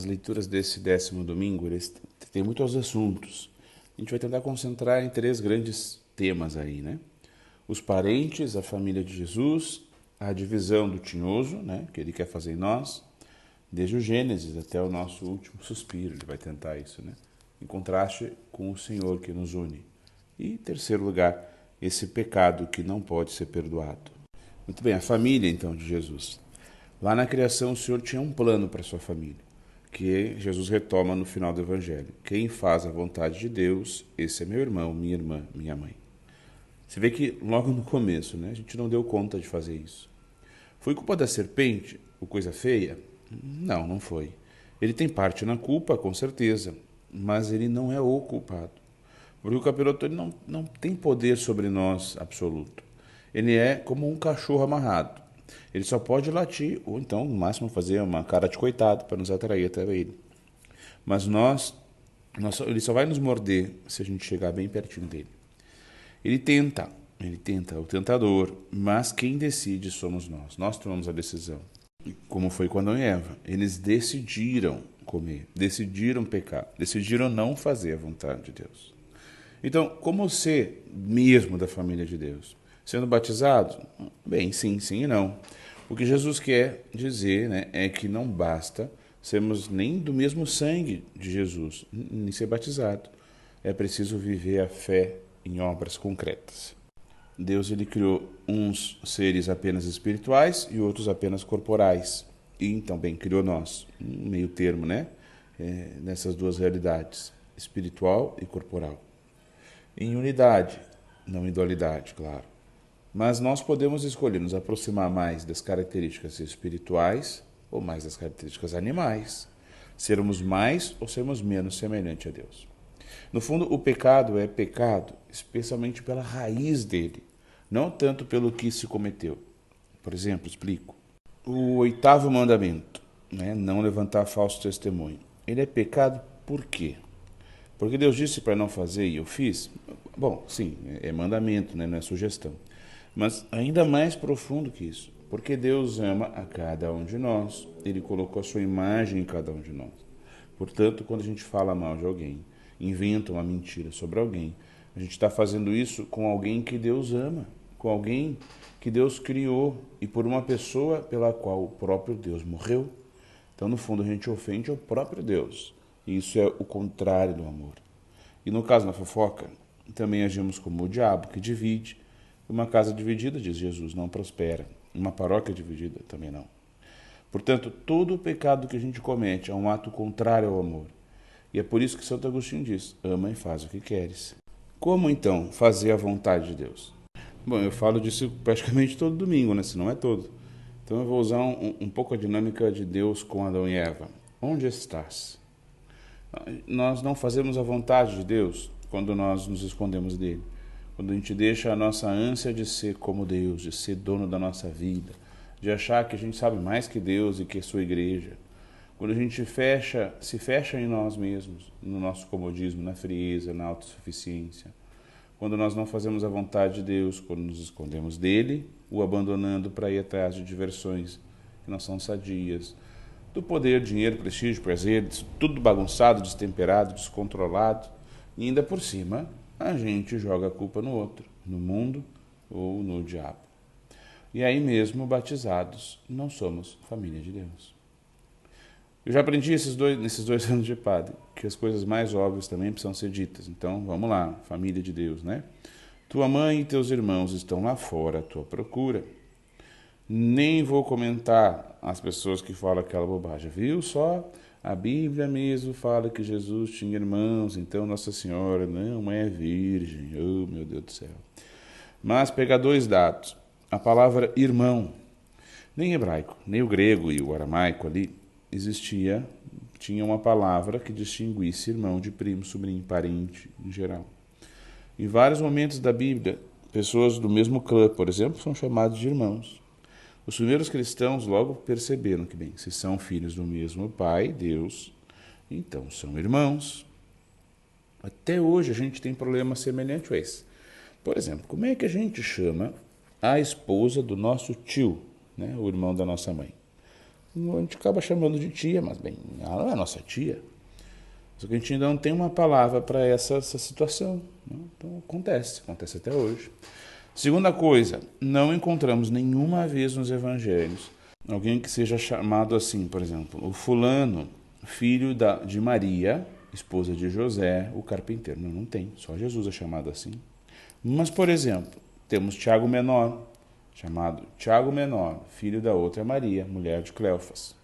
as leituras desse 10º domingo, eles têm muitos assuntos. A gente vai tentar concentrar em 3 grandes temas aí, né? Os parentes, a família de Jesus, a divisão do tinhoso, né, que ele quer fazer em nós, desde o Gênesis até o nosso último suspiro, ele vai tentar isso, né? Em contraste com o Senhor que nos une. E, em terceiro lugar, esse pecado que não pode ser perdoado. Muito bem, a família, então, de Jesus. Lá na criação, o Senhor tinha um plano para a sua família, que Jesus retoma no final do Evangelho. Quem faz a vontade de Deus, esse é meu irmão, minha irmã, minha mãe. Você vê que logo no começo, né, a gente não deu conta de fazer isso. Foi culpa da serpente, ou coisa feia? Não, não foi. Ele tem parte na culpa, com certeza, mas ele não é o culpado. Porque o capiroto ele não tem poder sobre nós absoluto. Ele é como um cachorro amarrado. Ele só pode latir, ou então, no máximo, fazer uma cara de coitado para nos atrair até ele. Mas ele só vai nos morder se a gente chegar bem pertinho dele. Ele tenta, o tentador, mas quem decide somos nós. Nós tomamos a decisão. Como foi com Adão e Eva. Eles decidiram comer, decidiram pecar, decidiram não fazer a vontade de Deus. Então, como ser mesmo da família de Deus? Sendo batizado? Bem, sim e não. O que Jesus quer dizer, né, é que não basta sermos nem do mesmo sangue de Jesus, nem ser batizado. É preciso viver a fé em obras concretas. Deus ele criou uns seres apenas espirituais e outros apenas corporais. E também criou nós, um meio termo, né? Nessas duas realidades, espiritual e corporal. Em unidade, não em dualidade, claro. Mas nós podemos escolher nos aproximar mais das características espirituais ou mais das características animais. Sermos mais ou sermos menos semelhantes a Deus. No fundo, o pecado é pecado, especialmente pela raiz dele, não tanto pelo que se cometeu. Por exemplo, explico. O 8º mandamento, né, não levantar falso testemunho, ele é pecado por quê? Porque Deus disse para não fazer e eu fiz? Bom, sim, é mandamento, né, não é sugestão. Mas ainda mais profundo que isso, porque Deus ama a cada um de nós, ele colocou a sua imagem em cada um de nós. Portanto, quando a gente fala mal de alguém, inventa uma mentira sobre alguém, a gente está fazendo isso com alguém que Deus ama, com alguém que Deus criou e por uma pessoa pela qual o próprio Deus morreu. Então, no fundo, a gente ofende o próprio Deus. E isso é o contrário do amor. E no caso da fofoca, também agimos como o diabo, que divide. Uma casa dividida, diz Jesus, não prospera. Uma paróquia dividida também não. Portanto, todo o pecado que a gente comete é um ato contrário ao amor. E é por isso que Santo Agostinho diz, ama e faz o que queres. Como, então, fazer a vontade de Deus? Bom, eu falo disso praticamente todo domingo, né? Se não é todo. Então eu vou usar um pouco a dinâmica de Deus com Adão e Eva. Onde estás? Nós não fazemos a vontade de Deus quando nós nos escondemos dele. Quando a gente deixa a nossa ânsia de ser como Deus, de ser dono da nossa vida, de achar que a gente sabe mais que Deus e que a sua igreja. Quando a gente se fecha em nós mesmos, no nosso comodismo, na frieza, na autossuficiência. Quando nós não fazemos a vontade de Deus, quando nos escondemos dele, o abandonando para ir atrás de diversões que não são sadias, do poder, dinheiro, prestígio, prazer, tudo bagunçado, destemperado, descontrolado, e ainda por cima a gente joga a culpa no outro, no mundo ou no diabo. E aí mesmo, batizados, não somos família de Deus. Eu já aprendi nesses 2 anos de padre, que as coisas mais óbvias também precisam ser ditas. Então, vamos lá, família de Deus, né? Tua mãe e teus irmãos estão lá fora à tua procura. Nem vou comentar as pessoas que falam aquela bobagem, viu? Só a Bíblia mesmo fala que Jesus tinha irmãos, então Nossa Senhora não é virgem. Oh, meu Deus do céu. Mas pegar 2 dados. A palavra irmão, nem hebraico, nem o grego e o aramaico ali, tinha uma palavra que distinguisse irmão de primo, sobrinho, parente, em geral. Em vários momentos da Bíblia, pessoas do mesmo clã, por exemplo, são chamados de irmãos. Os primeiros cristãos logo perceberam que, bem, se são filhos do mesmo Pai, Deus, então são irmãos. Até hoje a gente tem problema semelhante a esse. Por exemplo, como é que a gente chama a esposa do nosso tio, né, o irmão da nossa mãe? a gente acaba chamando de tia, mas bem, ela não é nossa tia. Só que a gente ainda não tem uma palavra para essa situação. Né? Então acontece até hoje. Segunda coisa, não encontramos nenhuma vez nos evangelhos alguém que seja chamado assim, por exemplo, o fulano, filho de Maria, esposa de José, o carpinteiro. Não tem, só Jesus é chamado assim. Mas, por exemplo, temos Tiago Menor, chamado Tiago Menor, filho da outra Maria, mulher de Cleofas.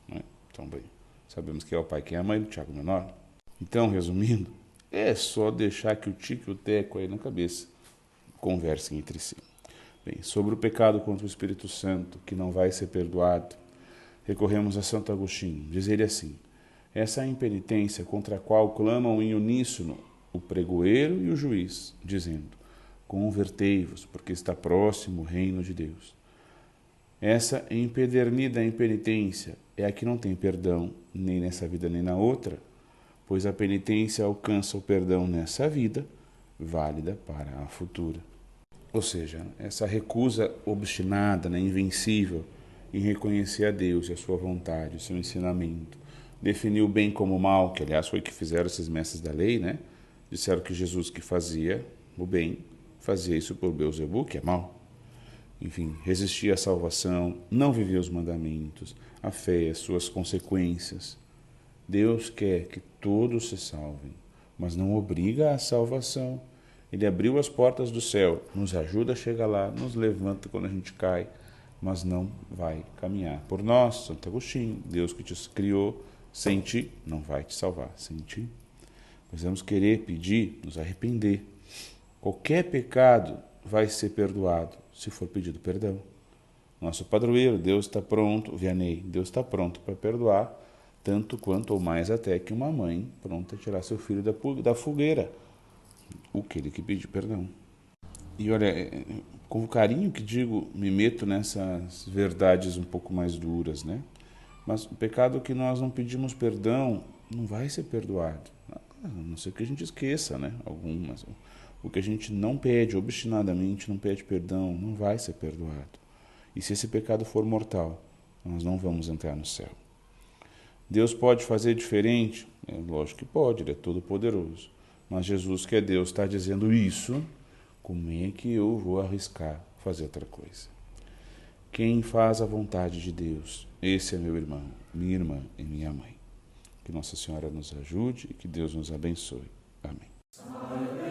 Né? Então, bem, sabemos quem é o pai e quem é a mãe do Tiago Menor. Então, resumindo, é só deixar que o tico e o teco aí na cabeça conversem entre si. Bem, sobre o pecado contra o Espírito Santo, que não vai ser perdoado, recorremos a Santo Agostinho. Diz ele assim: essa é a impenitência contra a qual clamam em uníssono o pregoeiro e o juiz, dizendo: convertei-vos, porque está próximo o reino de Deus. Essa empedernida impenitência é a que não tem perdão, nem nessa vida nem na outra, pois a penitência alcança o perdão nessa vida, válida para a futura. Ou seja, essa recusa obstinada, né, invencível, em reconhecer a Deus e a sua vontade, o seu ensinamento, definir o bem como o mal, que aliás foi o que fizeram esses mestres da lei, né? Disseram que Jesus que fazia o bem, fazia isso por Beelzebul, que é mal. Enfim, resistia à salvação, não vivia os mandamentos, a fé, as suas consequências. Deus quer que todos se salvem, mas não obriga à salvação. Ele abriu as portas do céu, nos ajuda a chegar lá, nos levanta quando a gente cai, mas não vai caminhar por nós. Santo Agostinho, Deus que te criou, sem ti não vai te salvar. Sem ti, precisamos querer, pedir, nos arrepender. Qualquer pecado vai ser perdoado se for pedido perdão. Nosso padroeiro, Deus está pronto, Vianney, Deus está pronto para perdoar, tanto quanto ou mais até que uma mãe pronta a tirar seu filho da fogueira, o que ele que pedir perdão. E olha, com o carinho que digo, me meto nessas verdades um pouco mais duras, né? Mas o pecado que nós não pedimos perdão não vai ser perdoado. A não ser que a gente esqueça, né? Algumas. O que a gente não pede, obstinadamente não pede perdão, não vai ser perdoado. E se esse pecado for mortal, nós não vamos entrar no céu. Deus pode fazer diferente? Lógico que pode, Ele é todo poderoso. Mas Jesus, que é Deus, está dizendo isso, como é que eu vou arriscar fazer outra coisa? Quem faz a vontade de Deus, esse é meu irmão, minha irmã e minha mãe. Que Nossa Senhora nos ajude e que Deus nos abençoe. Amém.